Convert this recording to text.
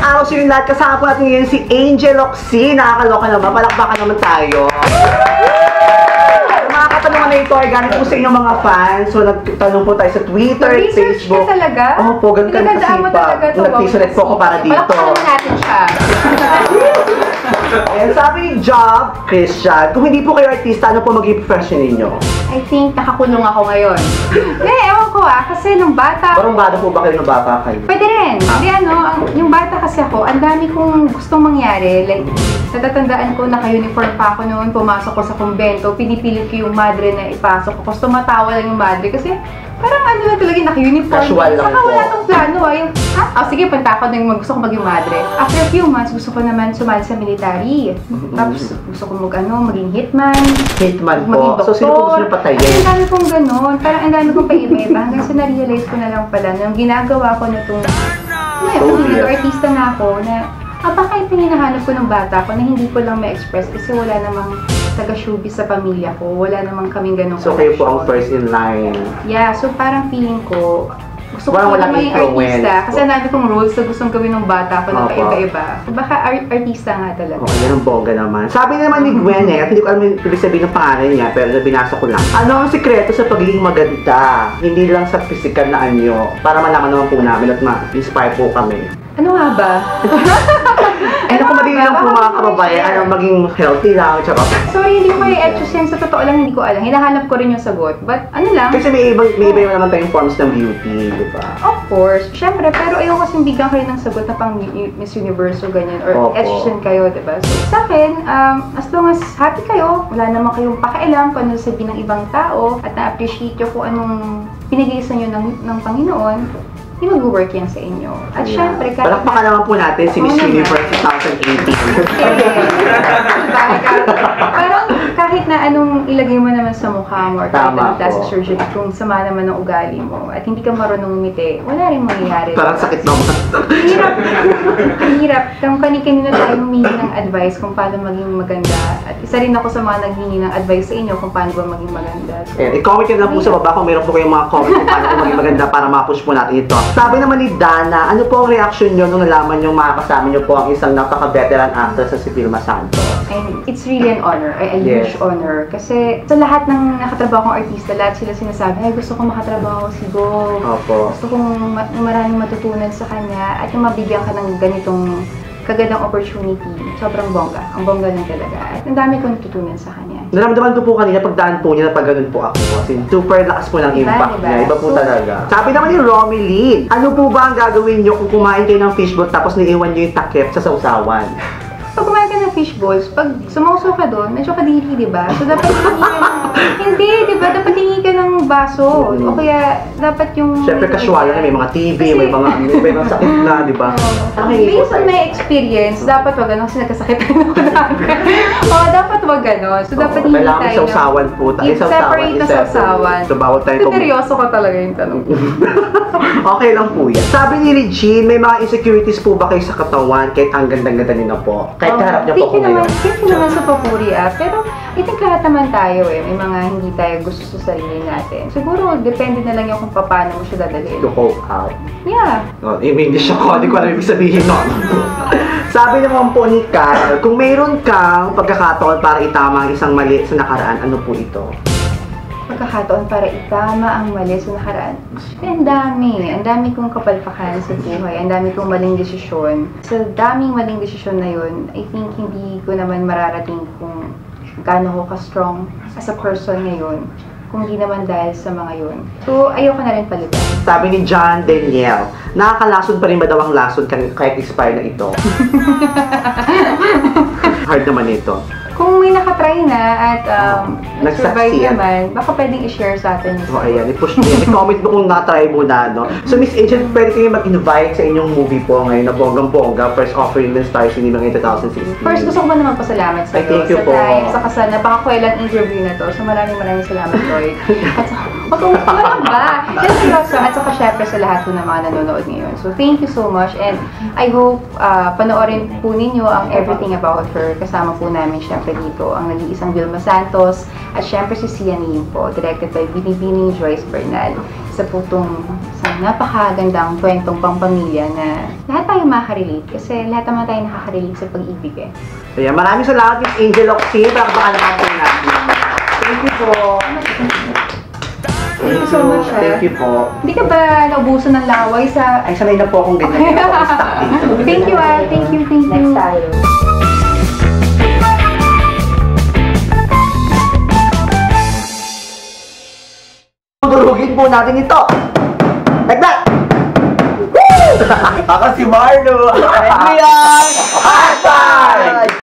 araw sa inyo lahat. Kasama po natin ngayon si Angel Oxy. Nakakaloka naman. Palakpakan naman tayo. Mga katanungan na ito ay galing po sa inyong mga fans. So nagtanong po tayo sa Twitter at Facebook. Ka talaga? Oo po, ganun kami kasipag. Nag-tisonet po ako para dito. Palakpakan natin siya. And sabi ni Job Christian, kung hindi po kayo artista, ano po maging profession ninyo? I think nakakulong ako ngayon. Ewan ko kasi nung bata... Parang bata po ba kayo nung bata kayo? Pwede rin. Hindi yung bata kasi ako, ang dami kong gustong mangyari. Like, natatandaan ko, naka-uniform pa ako noon, pumasok ko sa kumbento, pinipilit ko yung madre na ipasok ko. Tapos tumatawa lang yung madre kasi parang ano na talaga, naka-uniform. Casual lang saka po. wala tong plano. Sige, punta ako nung gusto ko maging madre. After a few months, gusto ko naman sumali sa military. Tapos gusto ko maging hitman. Hitman maging po. doktor. So sino po gusto nyo patayin? Ang dami kong ganun. Parang ang dami kong paiba-iba. Hanggang sa na-realize ko na lang pala na yung ginagawa ko na itong artista na ako na baka ito yung hinahanap ko ng bata ko na hindi ko lang ma-express kasi wala namang taga-showbiz sa pamilya ko. Wala namang kaming ganong So kayo po ang first in line. Yeah, so parang feeling ko gusto ko Walang maging influence artista kasi ang dami kong roles na gustong gawin ng bata ko na Opo. paiba-iba. Baka artista nga talaga. Okay, yan ang bongga naman. Sabi naman ni Gwen at hindi ko alam yung ibig sabihin ng pangalan niya, pero binasa ko lang. Ano ang sikreto sa pagiging maganda? Hindi lang sa physical na anyo. Para malaman naman po namin at ma-inspire po kami. Ano nga ba? Eh, naku, madali lang po mga kababayan. Ano, maging healthy lang, tsaka. Sorry, hindi ko kayo etchos yan. Sa totoo lang, hindi ko alam. Hinahanap ko rin yung sagot. But ano lang? Kasi may iba naman tayong forms ng beauty, di ba? Of course. Siyempre, pero ayoko kasing bigyan kayo ng sagot na pang Miss Universe o ganyan. Or Opo. etchos yan kayo, diba? So, sa akin, as long as happy kayo, wala naman kayong pakialam kung ano sabihin ng ibang tao at na-appreciate nyo kung anong pinag-iisa nyo ng Panginoon, hindi mag-work yan sa inyo. At syempre, kahit palakpakan naman po natin si Miss Universe 2018. Parang kahit na anong ilagay mo naman sa mukha mo or kahit Tama anong plastic po. surgery, kung sama naman ng ugali mo at hindi ka marunong umiti, wala rin mangyayari. Parang sakit naman. Hirap. Kung kanina tayo humingi ng advice kung paano maging maganda. At isa rin ako sa mga naghingi ng advice sa inyo kung paano ba maging maganda. So, I-comment nyo lang po sa baba kung meron po kayong mga comment kung paano po maging maganda para ma-push po natin ito. Sabi naman ni Dana, ano po ang reaction nyo nung nalaman nyo makakasama nyo po ang isang napaka-veteran actor sa si Vilma Santos? and it's really an honor, a Yes. huge honor. Kasi sa lahat ng nakatrabaho kong artista, lahat sila sinasabi, ay gusto kong makatrabaho si Go. Opo. Gusto kong maraming matutunan sa kanya at yung mabigyan ka ng ganitong kagandang opportunity. Sobrang bongga. Ang bongga lang talaga. At ang dami kong natutunan sa kanya. Naramdaman ko po kanina pagdaan po niya na pag ganun po ako. Kasi super lakas po ng Diba, impact diba? niya. Iba po So, talaga. Sabi naman ni Romy Lynn, ano po ba ang gagawin niyo kung kumain kayo ng fishball tapos naiwan niyo yung takip sa sausawan? Pag kumain ka ng fishballs, pag sumauso ka doon, medyo kadiri, di ba? So, dapat hingi ka ng... Hindi, di ba? Dapat hingi ka ng baso. O kaya, dapat yung... Siyempre casual na, may mga TV, may mga sakit na, di ba? Based on my experience, dapat wag ano kasi nagkasakitan ako namin. Dapat wag ano. So, dapat hindi Kailangan may tayo... sausawan po. Separate na sausawan. So, bawal tayo Seryoso ka talaga yung tanong. Okay lang po yan. Sabi ni Regine, may mga insecurities po ba kayo sa katawan kahit ang ganda-ganda niyo na po? Kahit kaharap niyo po ko ngayon. Thank you naman sa papuri Pero, I think lahat naman tayo may mga hindi tayo gusto sa sarili natin. Siguro, depende na lang yung kung paano mo siya dadalhin. To cope out. Yeah. No, English ako, hindi ko alam ibig sabihin nun. Sabi naman po ni Carl, kung mayroon kang pagkakataon para itama ang isang mali sa nakaraan, ano po ito? Pagkakataon para itama ang mali sa nakaraan. Ang dami kong kapalpakan sa buhay, ang dami kong maling desisyon. Sa daming maling desisyon na yun, I think hindi ko naman mararating kung gaano ko ka-strong as a person ngayon, kung hindi naman dahil sa mga yun. So, ayoko na rin palitan. Sabi ni John Daniel, nakakalasod pa rin ba daw ang lasod kahit expire na ito? Hard naman ito. Kung may nakatry na at nag-survive Nag-succeed. naman, baka pwedeng i-share sa atin. So, ayan, i-push niyo. I-comment mo kung na-try mo na, no? So, Miss Angel, pwede kayo mag-invite sa inyong movie po ngayon na bonggang-bongga, first offering ng Star Cinema ngayon 2016. First, gusto ko ba naman pasalamat sa Ay, thank you sa po. time, sa kasal, napakakwelang interview na to. So, maraming salamat, Lloyd. At saka, ano ba? Yan seryoso. At saka, syempre, sa lahat po ng mga nanonood ngayon. So, thank you so much. And I hope panoorin po ninyo ang Everything About Her. Kasama po namin, syempre, dito ang nag-iisang Vilma Santos. At syempre, si Sian Lim po, directed by Binibining Joyce Bernal. Isa po itong isang napakagandang kwentong pampamilya na lahat tayo makaka-relate kasi lahat naman tayo nakaka-relate sa pag-ibig eh. Kaya maraming salamat, Miss Angel Oxy. Pakabaka naman po natin. Thank you po. Thank you so much, Thank you po. Hindi ka ba naubusan ng laway sa... Ay, sanay na po akong ganyan. Thank you, Thank you, thank you. Next tayo. Durugin po natin ito. Like that. Woo! Ako si Marlo. Ano yan?